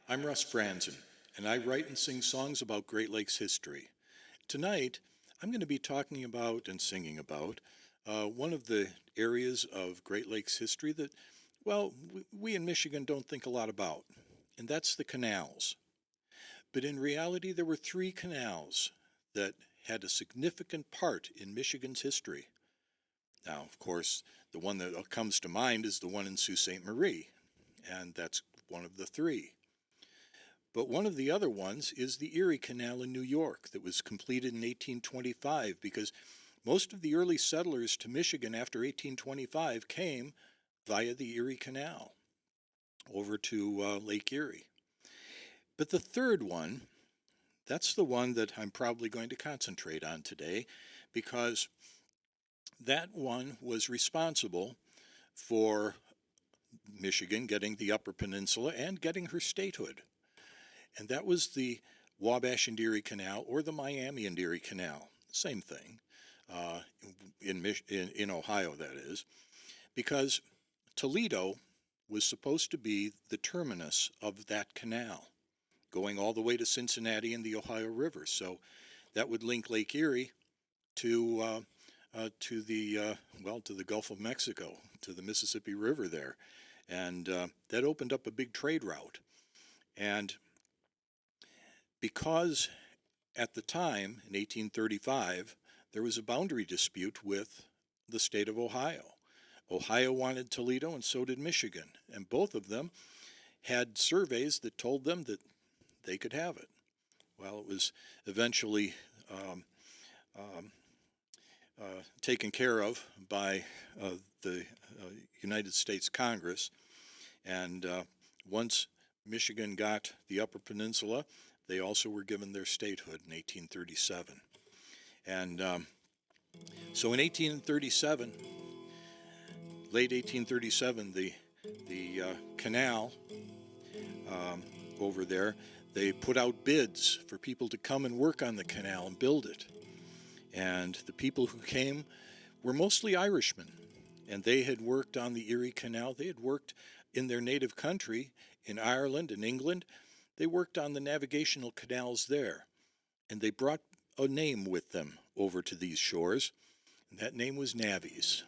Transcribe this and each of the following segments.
I'm Russ Franzen, and I write and sing songs about Great Lakes history. Tonight, I'm going to be talking about and singing about one of the areas of Great Lakes history that, well, we in Michigan don't think a lot about, and that's the canals. But in reality, there were three canals that had a significant part in Michigan's history. Now, of course, the one that comes to mind is the one in Sault Ste. Marie, and that's one of the three. But one of the other ones is the Erie Canal in New York that was completed in 1825, because most of the early settlers to Michigan after 1825 came via the Erie Canal over to Lake Erie. But the third one, that's the one that I'm probably going to concentrate on today, because that one was responsible for Michigan getting the Upper Peninsula and getting her statehood. And that was the Wabash and Erie Canal, or the Miami and Erie Canal. Same thing, in Ohio, that is, because Toledo was supposed to be the terminus of that canal, going all the way to Cincinnati and the Ohio River. So that would link Lake Erie to the Gulf of Mexico, to the Mississippi River there, and that opened up a big trade route. And because at the time, in 1835, there was a boundary dispute with the state of Ohio. Ohio wanted Toledo, and so did Michigan, and both of them had surveys that told them that they could have it. Well, it was eventually taken care of by the United States Congress, and once Michigan got the Upper Peninsula, they also were given their statehood in 1837. And so in 1837, late 1837, the canal over there, they put out bids for people to come and work on the canal and build it. And the people who came were mostly Irishmen, and they had worked on the Erie Canal. They had worked in their native country, in Ireland and England. They worked on the navigational canals there, and they brought a name with them over to these shores, and that name was navvies.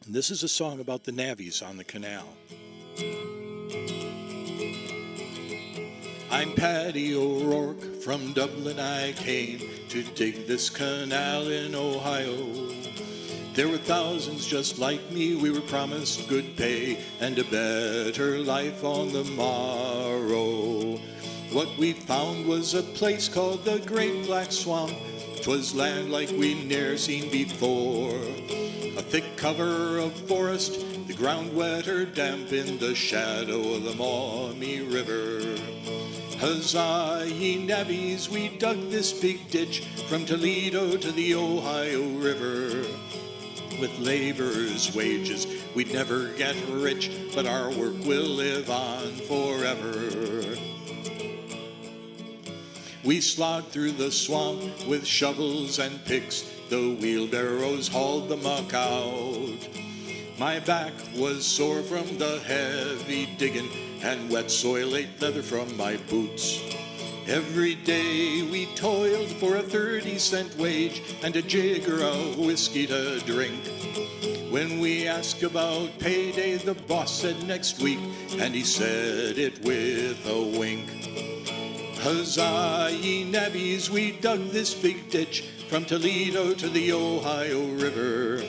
And this is a song about the navvies on the canal. I'm Paddy O'Rourke, from Dublin I came to dig this canal in Ohio. There were thousands just like me, we were promised good pay and a better life on the morrow. What we found was a place called the Great Black Swamp. 'Twas land like we ne'er seen before. A thick cover of forest, the ground wet or damp in the shadow of the Maumee River. Huzzah, ye navvies, we dug this big ditch from Toledo to the Ohio River. With laborers' wages, we'd never get rich, but our work will live on forever. We slogged through the swamp with shovels and picks, the wheelbarrows hauled the muck out. My back was sore from the heavy digging, and wet soil ate leather from my boots. Every day we toiled for a 30-cent wage and a jigger of whiskey to drink. When we asked about payday, the boss said next week, and he said it with a wink. Huzzah, ye navvies, we dug this big ditch from Toledo to the Ohio River.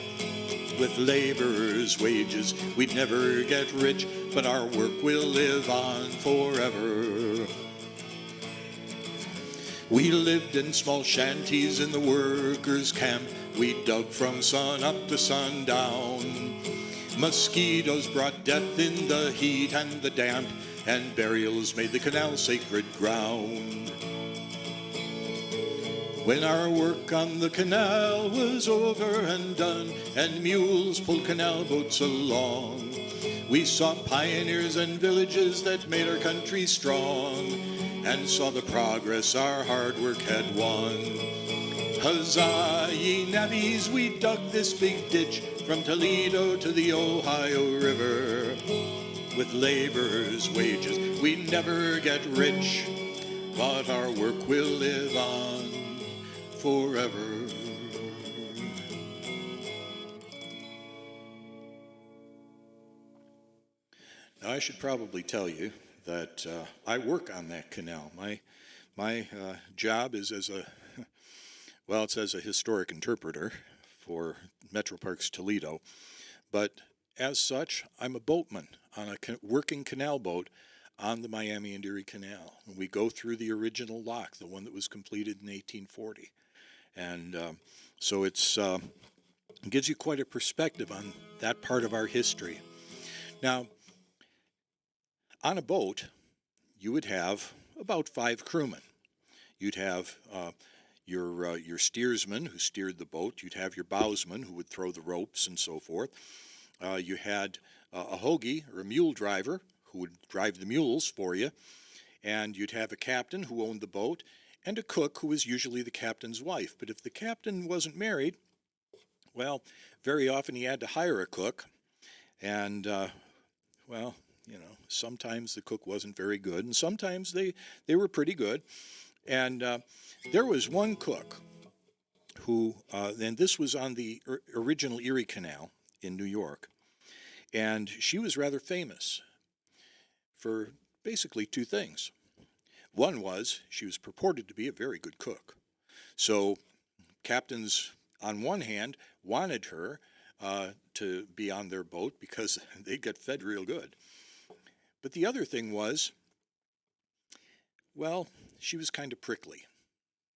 With laborers' wages, we'd never get rich, but our work will live on forever. We lived in small shanties in the workers' camp. We dug from sun up to sundown. Mosquitoes brought death in the heat and the damp, and burials made the canal sacred ground. When our work on the canal was over and done, and mules pulled canal boats along, we saw pioneers and villages that made our country strong, and saw the progress our hard work had won. Huzzah, ye navvies, we dug this big ditch from Toledo to the Ohio River. with laborers' wages. We never get rich, but our work will live on forever. Now, I should probably tell you that I work on that canal. My job is as a, well, it's as a historic interpreter for Metro Parks Toledo, but as such, I'm a boatman on a working canal boat on the Miami and Erie Canal. And we go through the original lock, the one that was completed in 1840. And so it gives you quite a perspective on that part of our history. Now, on a boat, you would have about 5 crewmen. You'd have your steersman who steered the boat. You'd have your bowsman who would throw the ropes and so forth. You had a hoagie or a mule driver who would drive the mules for you. And you'd have a captain who owned the boat and a cook who was usually the captain's wife. But if the captain wasn't married, well, very often he had to hire a cook. And, well, you know, sometimes the cook wasn't very good, and sometimes they were pretty good. And there was one cook who, and this was on the original Erie Canal in New York, and she was rather famous for basically 2 things. One was she was purported to be a very good cook. So captains, on one hand, wanted her to be on their boat because they'd get fed real good. But the other thing was, well, she was kind of prickly.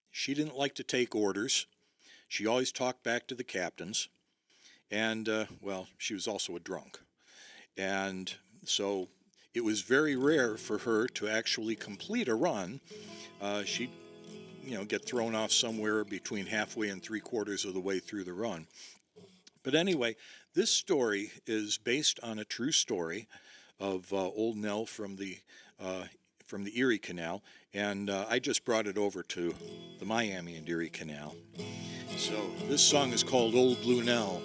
She didn't like to take orders. She always talked back to the captains. And, well, she was also a drunk. And so it was very rare for her to actually complete a run. She'd, you know, get thrown off somewhere between halfway and 3/4 of the way through the run. But anyway, this story is based on a true story of Old Nell from the Erie Canal, and I just brought it over to the Miami and Erie Canal. So this song is called Old Blue Nell.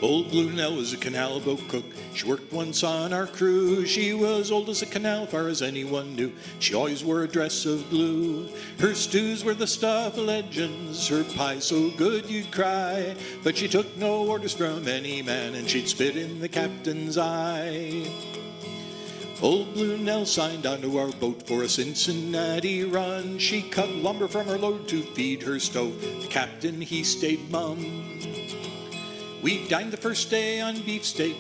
Old Blue Nell was a canal boat cook. She worked once on our crew. She was old as a canal, far as anyone knew. She always wore a dress of blue. Her stews were the stuff of legends. Her pie so good you'd cry. But she took no orders from any man, and she'd spit in the captain's eye. Old Blue Nell signed onto our boat for a Cincinnati run. She cut lumber from her load to feed her stove. The captain, he stayed mum. We dined the first day on beefsteak,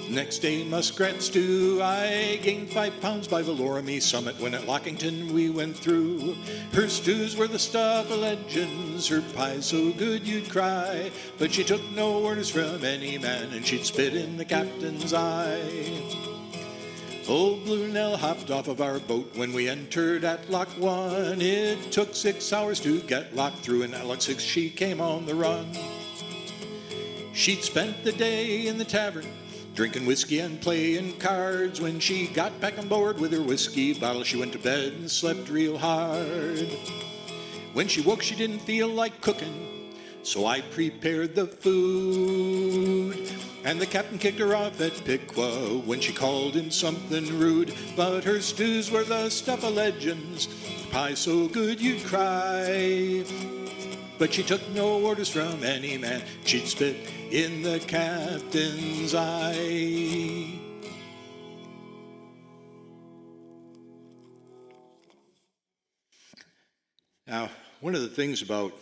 next day muskrat stew. I gained 5 pounds by the Loramie Summit when at Lockington we went through. Her stews were the stuff of legends, her pie so good you'd cry. But she took no orders from any man, and she'd spit in the captain's eye. Old Blue Nell hopped off of our boat when we entered at Lock 1. It took 6 hours to get Lock through, and at Lock 6 she came on the run. She'd spent the day in the tavern, drinking whiskey and playing cards. When she got back on board with her whiskey bottle, she went to bed and slept real hard. When she woke, she didn't feel like cooking, so I prepared the food. And the captain kicked her off at Piqua when she called him something rude. But her stews were the stuff of legends, pie so good you'd cry. But she took no orders from any man, she'd spit in the captain's eye. Now, one of the things about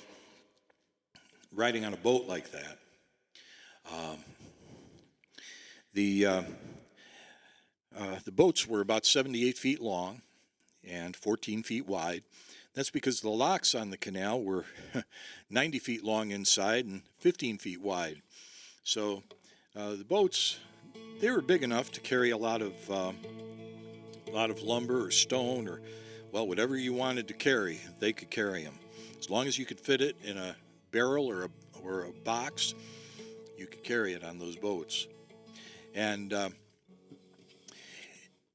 riding on a boat like that, the boats were about 78 feet long and 14 feet wide. That's because the locks on the canal were 90 feet long inside and 15 feet wide. So the boats, they were big enough to carry a lot of lumber or stone or, well, whatever you wanted to carry, they could carry them. As long as you could fit it in a barrel or a box, you could carry it on those boats. And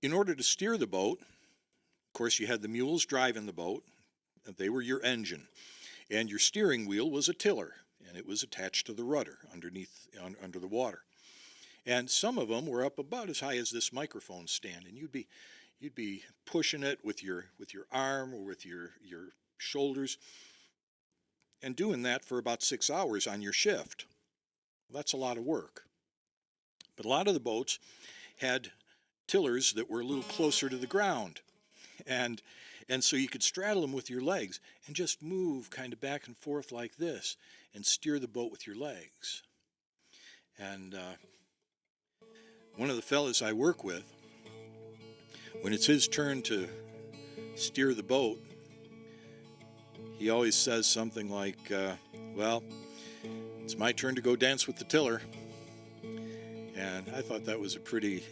in order to steer the boat, of course, you had the mules driving the boat. They were your engine. And your steering wheel was a tiller, and it was attached to the rudder under the water. And some of them were up about as high as this microphone stand, and you'd be pushing it with your arm or with your shoulders, and doing that for about 6 hours on your shift. That's a lot of work. But a lot of the boats had tillers that were a little closer to the ground, and so you could straddle them with your legs and just move kind of back and forth like this and steer the boat with your legs. And one of the fellas I work with, when it's his turn to steer the boat, he always says something like, well, it's my turn to go dance with the tiller. And I thought that was a pretty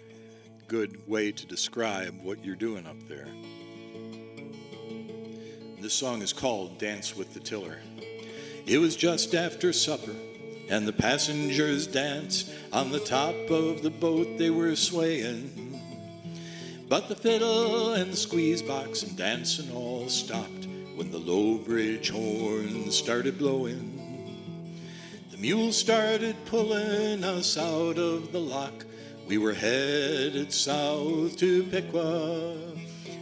good way to describe what you're doing up there. This song is called Dance with the Tiller. It was just after supper, and the passengers danced. On the top of the boat they were swaying, but the fiddle and the squeeze box and dancing all stopped when the low bridge horn started blowing. The mules started pulling us out of the lock. We were headed south to Piqua.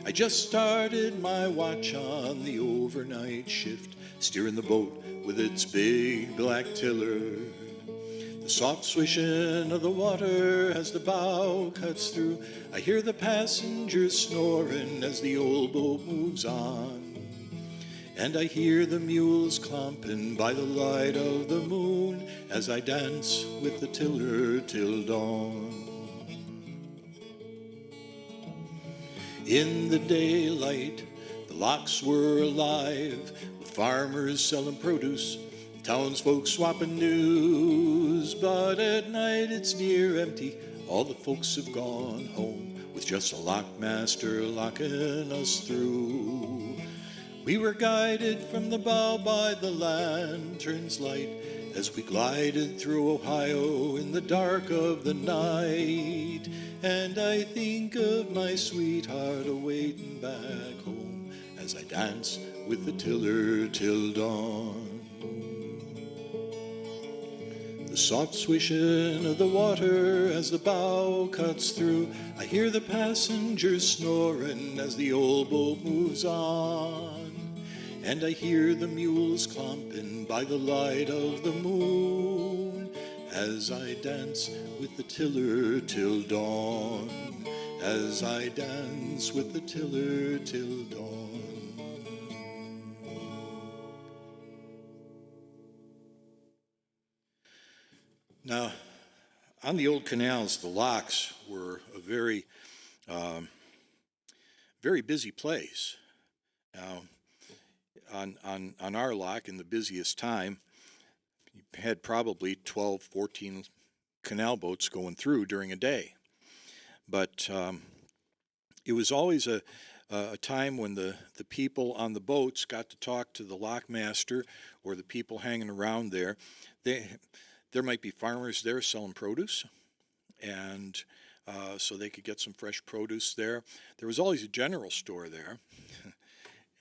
I just started my watch on the overnight shift, steering the boat with its big black tiller. The soft swishing of the water as the bow cuts through. I hear the passengers snoring as the old boat moves on. And I hear the mules clomping by the light of the moon as I dance with the tiller till dawn. In the daylight, the locks were alive with farmers selling produce, townsfolk swapping news. But at night it's near empty, all the folks have gone home, with just a lockmaster locking us through. We were guided from the bow by the lantern's light as we glided through Ohio in the dark of the night. And I think of my sweetheart awaiting back home as I dance with the tiller till dawn. The soft swishing of the water as the bow cuts through. I hear the passengers snoring as the old boat moves on. And I hear the mules clomping by the light of the moon as I dance with the tiller till dawn, as I dance with the tiller till dawn. Now, on the old canals, the locks were a very, very busy place. Now, on our lock in the busiest time, you had probably 12, 14 canal boats going through during a day. But it was always a time when the people on the boats got to talk to the lockmaster or the people hanging around there. There might be farmers there selling produce, and so they could get some fresh produce there. There was always a general store there.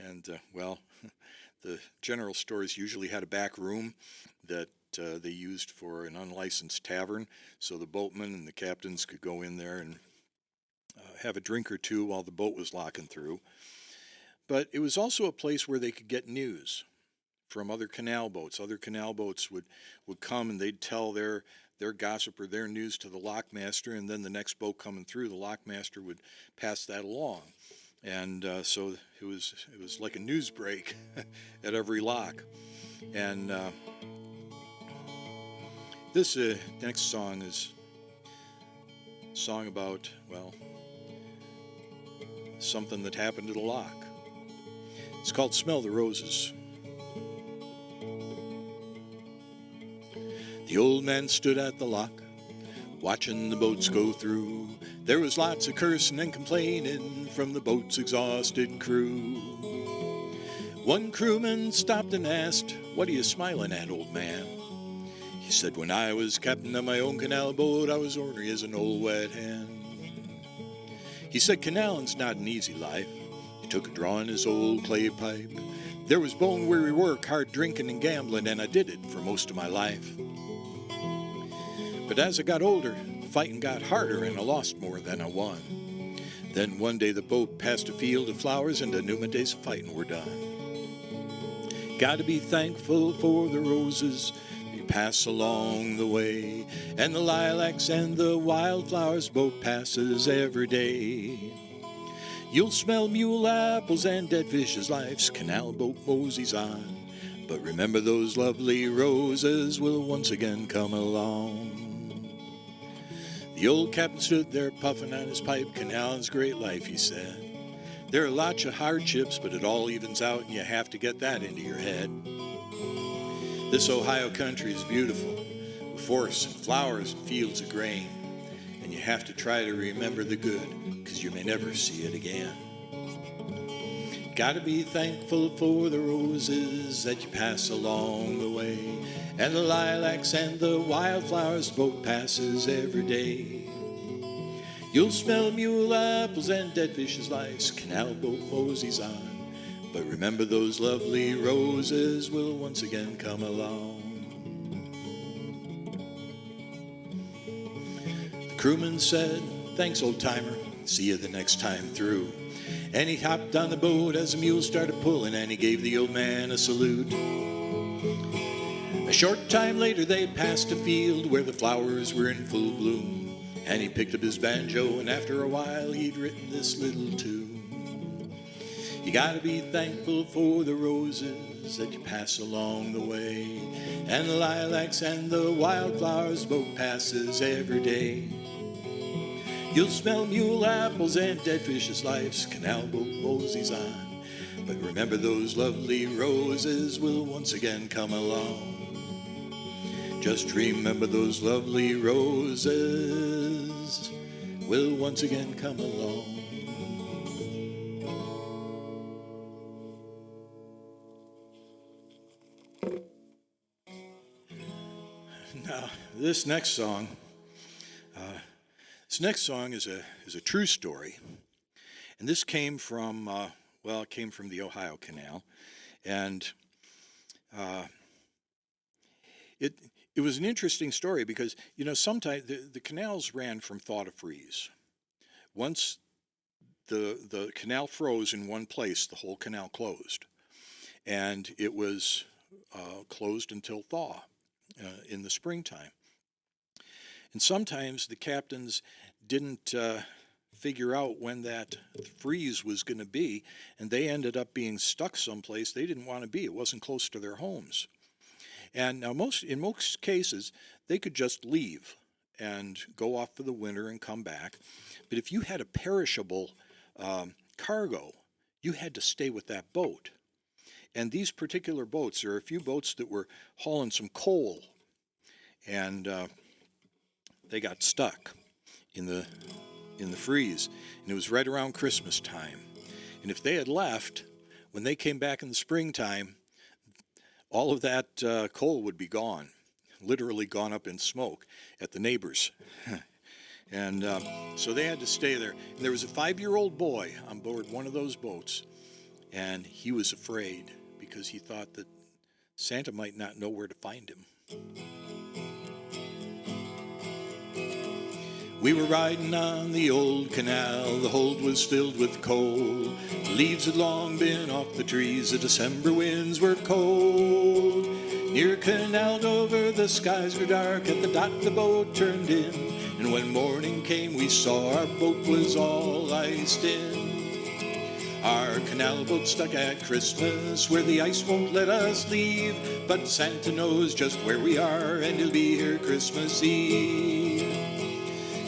And, well, the general stores usually had a back room that they used for an unlicensed tavern, so the boatmen and the captains could go in there and have a drink or two while the boat was locking through. But it was also a place where they could get news from other canal boats. Other canal boats would come and they'd tell their gossip or their news to the lockmaster, and then the next boat coming through, the lockmaster would pass that along. And so it was like a news break at every lock. And this next song is a song about, well, something that happened at a lock. It's called Smell the Roses. The old man stood at the lock, watching the boats go through. There was lots of cursing and complaining from the boat's exhausted crew. One crewman stopped and asked, "What are you smiling at, old man?" He said, "When I was captain of my own canal boat, I was ornery as an old wet hen." He said, "Canaling's not an easy life." He took a draw in his old clay pipe. "There was bone-weary work, hard drinking and gambling, and I did it for most of my life. But as I got older, fighting got harder and I lost more than I won. Then one day the boat passed a field of flowers and I knew my days of fighting were done. Gotta be thankful for the roses you pass along the way, and the lilacs and the wildflowers boat passes every day. You'll smell mule apples and dead fish as life's canal boat moseys on. But remember those lovely roses will once again come along. The old captain stood there puffing on his pipe. Canal's great life, he said. There are lots of hardships, but it all evens out, and you have to get that into your head. This Ohio country is beautiful, with forests and flowers and fields of grain. And you have to try to remember the good, because you may never see it again. Gotta be thankful for the roses that you pass along the way, and the lilacs and the wildflowers boat passes every day. You'll smell mule apples and dead fish as life's canal boat moseys on. But remember those lovely roses will once again come along. The crewman said, "Thanks, old timer, see you the next time through." And he hopped on the boat as the mule started pulling, and he gave the old man a salute. A short time later they passed a field where the flowers were in full bloom, and he picked up his banjo, and after a while he'd written this little tune. You gotta be thankful for the roses that you pass along the way, and the lilacs and the wildflowers boat passes every day. You'll smell mule apples and dead fish as life's canal boat moseys on. But remember those lovely roses will once again come along. Just remember those lovely roses will once again come along. Now, this next song is a true story, and this came from it came from the Ohio Canal, and it was an interesting story because sometimes the canals ran from thaw to freeze. Once the canal froze in one place, the whole canal closed, and it was closed until thaw in the springtime. And sometimes the captains didn't figure out when that freeze was going to be, and they ended up being stuck someplace they didn't want to be. It wasn't close to their homes. And now in most cases, they could just leave and go off for the winter and come back. But if you had a perishable cargo, you had to stay with that boat. And these particular boats, there are a few boats that were hauling some coal, and they got stuck in the freeze, and it was right around Christmas time. And if they had left, when they came back in the springtime, all of that coal would be gone, literally gone up in smoke at the neighbors. And so they had to stay there. And there was a 5-year-old boy on board one of those boats, and he was afraid because he thought that Santa might not know where to find him. We were riding on the old canal, the hold was filled with coal. The leaves had long been off the trees, the December winds were cold. Near Canal Dover the skies were dark, at the dock the boat turned in. And when morning came we saw our boat was all iced in. Our canal boat stuck at Christmas, where the ice won't let us leave. But Santa knows just where we are, and he'll be here Christmas Eve.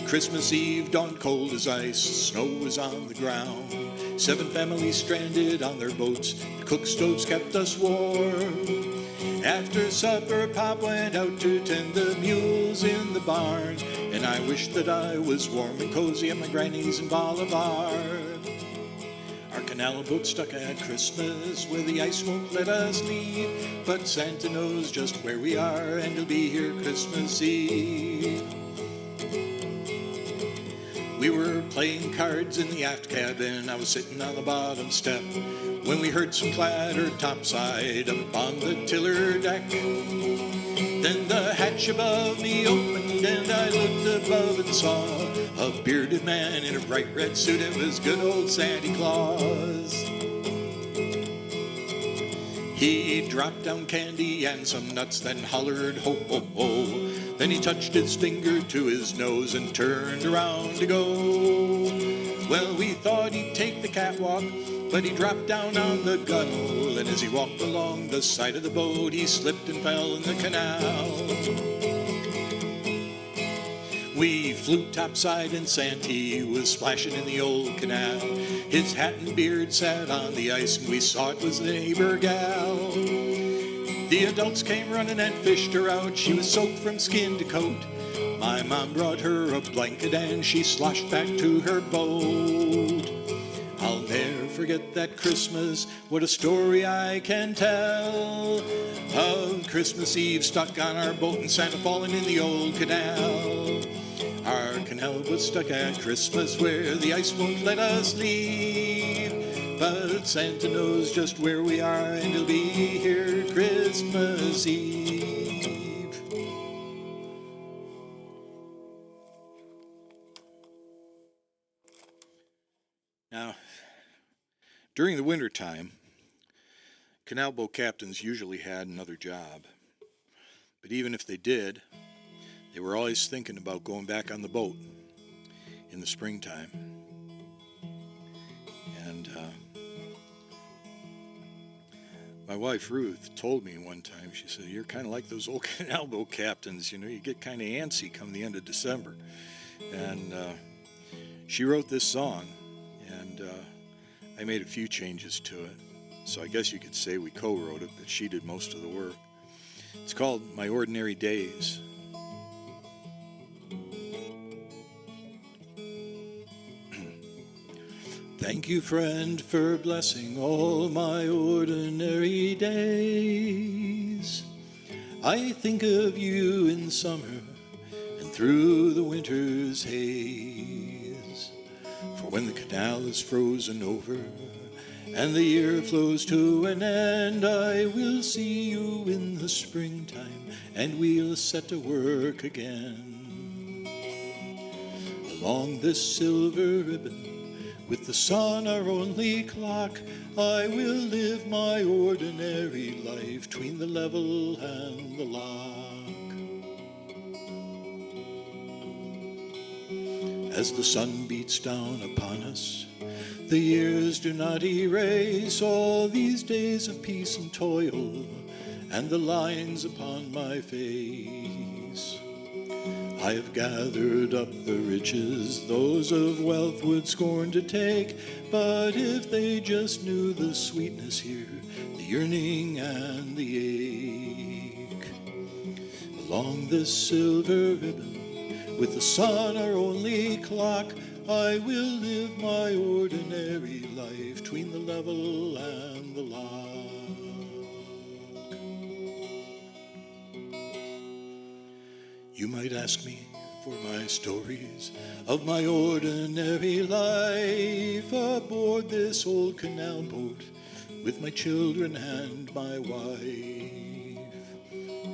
Christmas Eve dawned cold as ice, snow was on the ground. 7 families stranded on their boats, the cook stoves kept us warm. After supper, Pop went out to tend the mules in the barn, and I wished that I was warm and cozy at my granny's in Bolivar. Our canal boat stuck at Christmas, where the ice won't let us leave. But Santa knows just where we are, and he'll be here Christmas Eve. We were playing cards in the aft cabin, I was sitting on the bottom step, when we heard some clatter topside up on the tiller deck. Then Then the hatch above me opened and I looked above and saw a bearded man in a bright red suit. It was good old Santa Claus. He dropped down candy and some nuts, then hollered, ho, ho, ho. Then he touched his finger to his nose and turned around to go. Well, we thought he'd take the catwalk, but he dropped down on the gunnel. And as he walked along the side of the boat, he slipped and fell in the canal. We flew topside and Santee was splashing in the old canal. His hat and beard sat on the ice and we saw it was the neighbor gal. The adults came running and fished her out. She was soaked from skin to coat. My mom brought her a blanket and she sloshed back to her boat. I'll never forget that Christmas, what a story I can tell of Christmas Eve stuck on our boat and Santa falling in the old canal. Our canal was stuck at Christmas where the ice won't let us leave, but Santa knows just where we are and he'll be here Christmas Eve. Now, during the winter time, canal boat captains usually had another job, but even if they did, they were always thinking about going back on the boat in the springtime. And my wife Ruth told me one time, she said, "You're kind of like those old canal boat captains, you know, you get kind of antsy come the end of December." And she wrote this song, and I made a few changes to it. So I guess you could say we co-wrote it, but she did most of the work. It's called My Ordinary Days. Thank you, friend, for blessing all my ordinary days. I think of you in summer and through the winter's haze. For when the canal is frozen over and the year flows to an end, I will see you in the springtime and we'll set to work again. Along this silver ribbon, with the sun our only clock, I will live my ordinary life between the level and the lock. As the sun beats down upon us, the years do not erase all these days of peace and toil and the lines upon my face. I have gathered up the riches those of wealth would scorn to take, but if they just knew the sweetness here, the yearning and the ache. Along this silver ribbon, with the sun our only clock, I will live my ordinary life between the level and the lock. You might ask me for my stories of my ordinary life aboard this old canal boat with my children and my wife.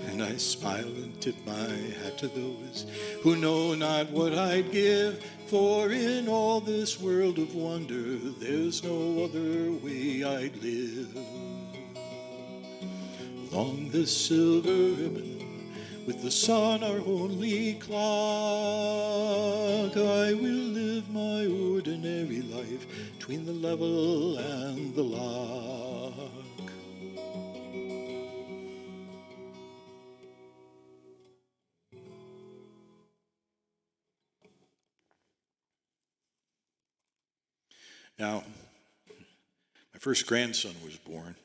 And I smile and tip my hat to those who know not what I'd give, for in all this world of wonder there's no other way I'd live. Along this silver ribbon, with the sun our only clock, I will live my ordinary life between the level and the lock. Now, my first grandson was born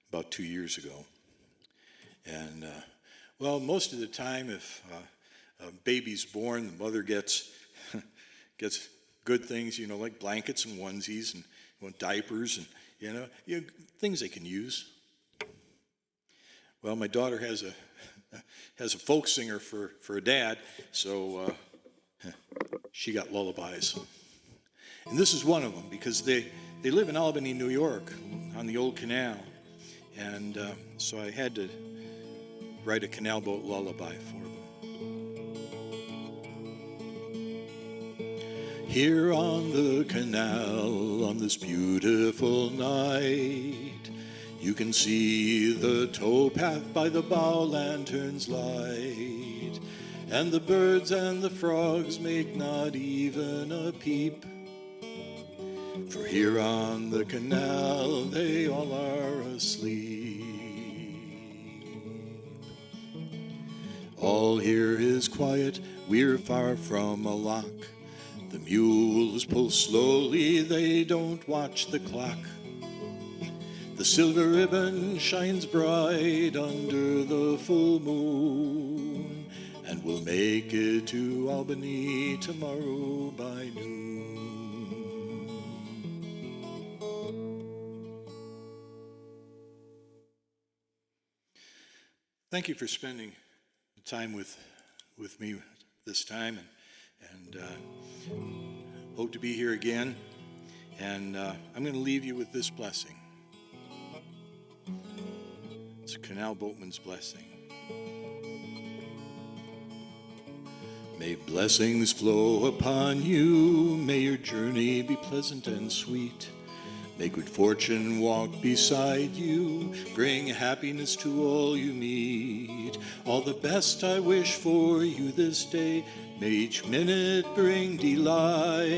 about 2 years ago. And well, most of the time, if a baby's born, the mother gets good things, you know, like blankets and onesies and diapers and things they can use. Well, my daughter has a folk singer for a dad, so she got lullabies, and this is one of them because they live in Albany, New York, on the old canal, and so I had to write a canal boat lullaby for them. Here on the canal, on this beautiful night, you can see the towpath by the bow lantern's light, and the birds and the frogs make not even a peep, for here on the canal they all are asleep. All here is quiet, we're far from a lock. The mules pull slowly, they don't watch the clock. The silver ribbon shines bright under the full moon, and we'll make it to Albany tomorrow by noon. Thank you for spending time with me this time, and hope to be here again. And I'm going to leave you with this blessing. It's a canal boatman's blessing. May blessings flow upon you. May your journey be pleasant and sweet. May good fortune walk beside you. Bring happiness to all you meet. All the best I wish for you this day. May each minute bring delight.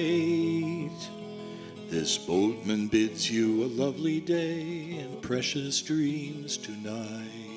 This boatman bids you a lovely day and precious dreams tonight.